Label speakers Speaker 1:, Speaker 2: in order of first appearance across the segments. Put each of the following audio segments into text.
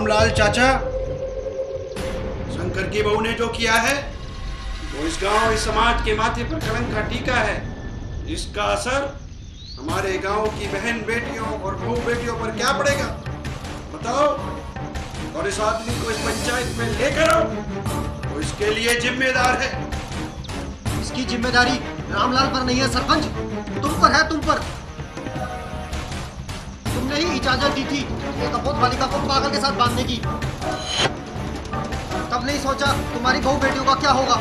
Speaker 1: रामलाल चाचा, शंकर की बहू ने जो किया है वो इस गांव, इस समाज के माथे पर कलंक का टीका है। इसका असर हमारे गांव की बहन बेटियों और बहू बेटियों पर क्या पड़ेगा बताओ। और इस आदमी को इस पंचायत में लेकर आओ, वो इसके लिए जिम्मेदार है।
Speaker 2: इसकी जिम्मेदारी रामलाल पर नहीं है सरपंच, तुम पर है, तुम पर। तुमने ही इजाजत दी थी एक अबोध बालिका को पागल के साथ बांधने की। तब नहीं सोचा तुम्हारी बहू बेटियों का क्या होगा।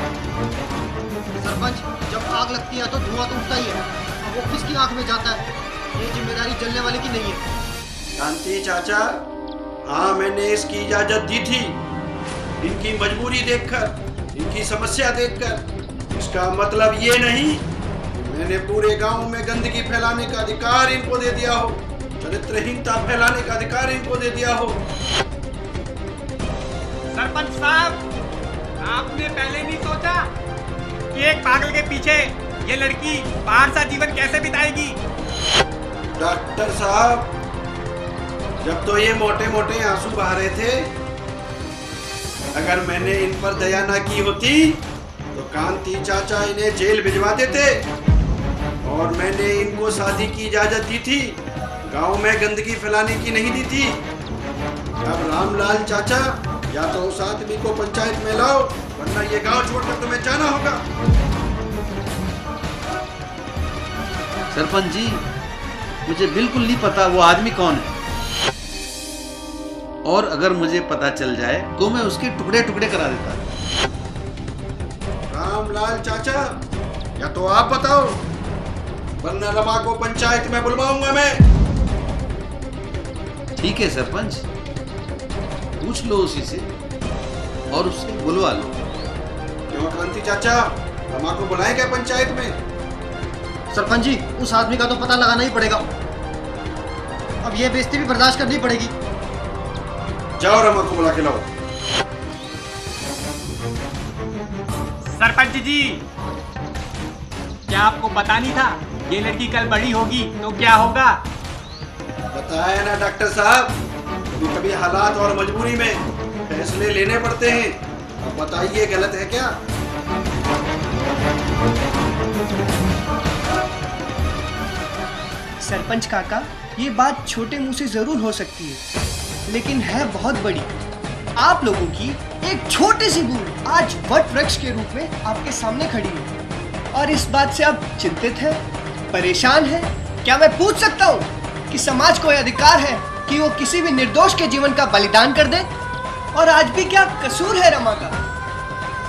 Speaker 2: सरपंच, जब आग लगती है तो धुआं तो उठता ही है, अब वो किसकी आंख में जाता है, ये जिम्मेदारी जलने वाले की नहीं है।
Speaker 1: शांति चाचा, हाँ मैंने इसकी इजाजत दी थी, इनकी मजबूरी देखकर, इनकी समस्या देखकर। इसका मतलब ये नहीं मैंने पूरे गांव में गंदगी फैलाने का अधिकार इनको दे दिया हो, चरित्रहीनता फैलाने का अधिकार इनको दे दिया हो।
Speaker 3: सरपंच साहब, आपने पहले नहीं सोचा कि एक पागल के पीछे ये लड़की बाहर सा जीवन कैसे बिताएगी?
Speaker 1: डॉक्टर साहब, जब तो ये मोटे मोटे आंसू बहा रहे थे, अगर मैंने इन पर दया ना की होती तो कांति चाचा इन्हें जेल भिजवा देते। और मैंने इनको शादी की इजाजत दी थी, गांव में गंदगी फैलाने की नहीं दी थी। अब रामलाल चाचा, या तो उस आदमी को पंचायत में लाओ, वरना ये गांव छोड़कर तुम्हें जाना होगा।
Speaker 4: सरपंच जी, मुझे बिल्कुल नहीं पता वो आदमी कौन है, और अगर मुझे पता चल जाए तो मैं उसके टुकड़े टुकड़े करा देता।
Speaker 1: रामलाल चाचा, या तो आप बताओ, वरना रमा को पंचायत में बुलवाऊंगा मैं।
Speaker 4: ठीक है सरपंच, पूछ लो उसी से और उससे बुलवा लो।
Speaker 1: क्यों कांति चाचा, रमा को बुलाए क्या पंचायत में?
Speaker 2: सरपंच जी, उस आदमी का तो पता लगाना ही पड़ेगा, अब ये बेइज्जती भी बर्दाश्त करनी पड़ेगी।
Speaker 1: जाओ रमा को बुला के लाओ।
Speaker 3: सरपंच जी, क्या आपको पता नहीं था ये लड़की कल बड़ी होगी तो क्या होगा?
Speaker 1: बताया ना डॉक्टर साहब, कभी कभी हालात और मजबूरी में फैसले लेने पड़ते हैं। अब बताइए गलत है क्या?
Speaker 5: सरपंच काका, ये बात छोटे मुंह से जरूर हो सकती है, लेकिन है बहुत बड़ी। आप लोगों की एक छोटी सी भूल आज वट वृक्ष के रूप में आपके सामने खड़ी है, और इस बात से आप चिंतित हैं, परेशान हैं। क्या मैं पूछ सकता हूँ कि समाज को यह अधिकार है कि वो किसी भी निर्दोष के जीवन का बलिदान कर दे? और आज भी क्या कसूर है रमा का?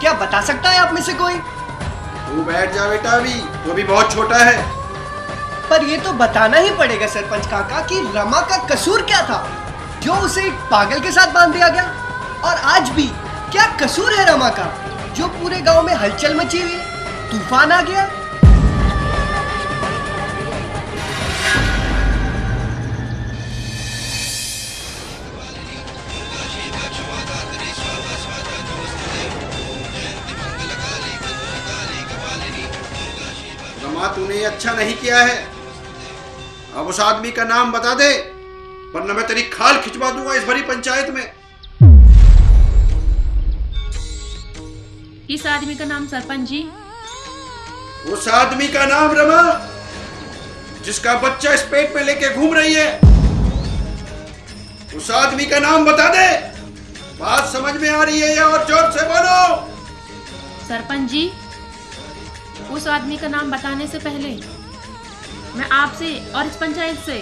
Speaker 5: क्या बता सकता है आप में से कोई?
Speaker 1: तू बैठ जा बेटा, अभी तो भी बहुत छोटा है।
Speaker 5: पर ये तो बताना ही पड़ेगा सरपंच काका कि रमा का कसूर क्या था जो उसे एक पागल के साथ बांध दिया गया। और आज भी क्या कसूर है रमा का जो पूरे गांव में हलचल मची हुई, तूफान आ गया।
Speaker 1: रमा, तूने अच्छा नहीं किया है। अब उस आदमी का नाम बता दे, वरना मैं तेरी खाल खिंचवा दूंगा इस भरी पंचायत में।
Speaker 6: इस आदमी का नाम सरपंच जी?
Speaker 1: उस आदमी का नाम रमा, जिसका बच्चा इस पेट में लेके घूम रही है, उस आदमी का नाम बता दे। बात समझ में आ रही है या और जोर से बोलो?
Speaker 6: सरपंच जी, उस आदमी का नाम बताने से पहले मैं आपसे और इस पंचायत से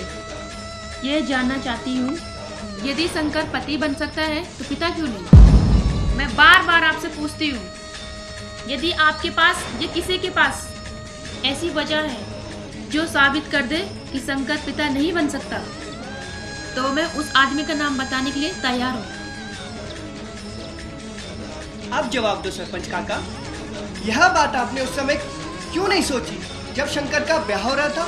Speaker 6: यह जानना चाहती हूँ, यदि शंकर पति बन सकता है तो पिता क्यों नहीं? मैं बार बार आपसे पूछती हूँ, यदि आपके पास या किसी के पास ऐसी वजह है जो साबित कर दे कि शंकर पिता नहीं बन सकता, तो मैं उस आदमी का नाम बताने के लिए तैयार हूँ।
Speaker 5: आप जवाब दो सरपंच काका, यह बात आपने उस समय क्यों नहीं सोची जब शंकर का ब्याह हो रहा था?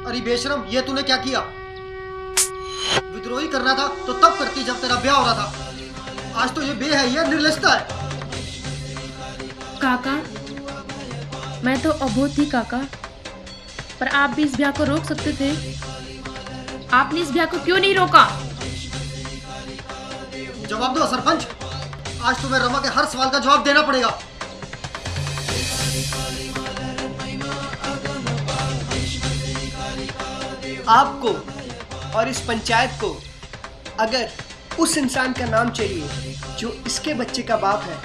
Speaker 2: अरे बेशरम, ये तूने क्या किया? विद्रोही करना था तो तब करती जब तेरा ब्याह हो रहा था। आज तो ये बे है, ये निर्लजता है।
Speaker 6: काका, मैं तो अबोध थी काका, पर आप भी इस ब्याह को रोक सकते थे। आपने इस ब्याह को क्यों नहीं रोका?
Speaker 2: जवाब दो सरपंच, आज तुम्हें रमा के हर सवाल का जवाब देना पड़ेगा।
Speaker 5: आपको और इस पंचायत को अगर उस इंसान का नाम चाहिए जो इसके बच्चे का बाप है,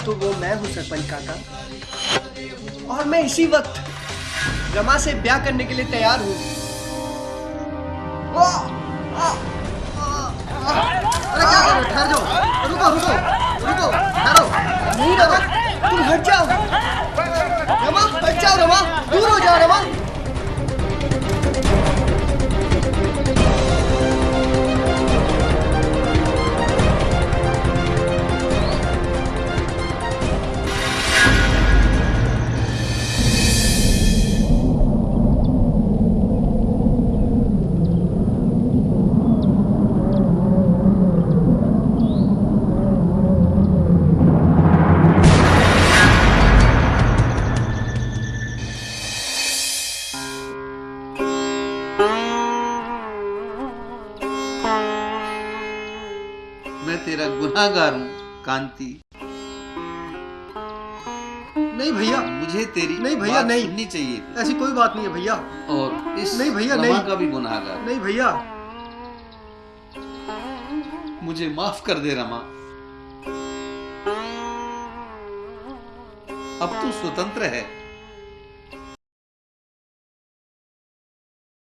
Speaker 5: तो वो मैं हूं सरपंच काका। और मैं इसी वक्त रमा से ब्याह करने के लिए तैयार हूं।
Speaker 2: अरे क्या कर रहे हो? ठहर जाओ, रुको रुको रुको, ठहरो।
Speaker 5: नहीं रमा, तुम हट जाओ। रमा हट जाओ, रमा दूर हो जाओ रमा।
Speaker 4: मैं तेरा गुनाहगार हूँ कांति।
Speaker 2: नहीं भैया,
Speaker 4: मुझे तेरी
Speaker 2: नहीं भैया,
Speaker 4: बात
Speaker 2: नहीं।
Speaker 4: सुननी चाहिए थी।
Speaker 2: ऐसी कोई बात नहीं है भैया।
Speaker 4: और इस
Speaker 2: नहीं भैया,
Speaker 4: रमा
Speaker 2: नहीं।
Speaker 4: का भी गुनाहगार।
Speaker 2: नहीं भैया।
Speaker 4: मुझे माफ कर दे रमा। अब तू स्वतंत्र है।